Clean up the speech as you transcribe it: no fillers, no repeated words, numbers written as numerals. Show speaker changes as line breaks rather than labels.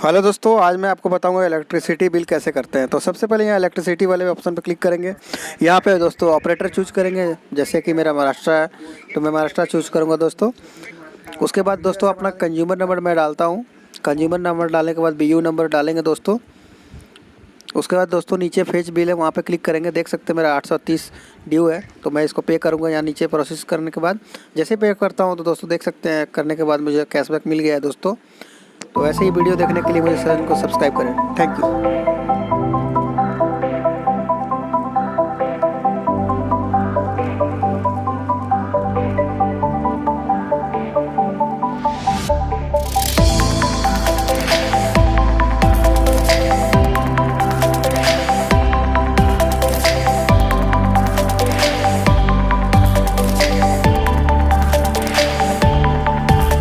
Hello दोस्तों, आज मैं आपको बताऊंगा इलेक्ट्रिसिटी बिल कैसे करते हैं। तो सबसे पहले यहाँ इलेक्ट्रिसिटी वाले ऑप्शन पर क्लिक करेंगे। यहाँ पे दोस्तों ऑपरेटर चूज करेंगे। जैसे कि मेरा महाराष्ट्र है तो मैं महाराष्ट्र चूज करूँगा दोस्तों। उसके बाद दोस्तों अपना कंज्यूमर नंबर मैं डालता हूँ। कंज्यूमर नंबर डालने के बाद BU नंबर डालेंगे दोस्तों। उसके बाद दोस्तों नीचे फेच बिल है, वहाँ पे क्लिक करेंगे। देख सकते हैं मेरा 830 ड्यू है, तो मैं इसको पे करूँगा। यहाँ नीचे प्रोसेस करने के बाद जैसे पे करता हूँ तो दोस्तों देख सकते हैं करने के बाद मुझे कैशबैक मिल गया है दोस्तों। तो ऐसे ही वीडियो देखने के लिए मुझे चैनल को सब्सक्राइब करें। Thank you.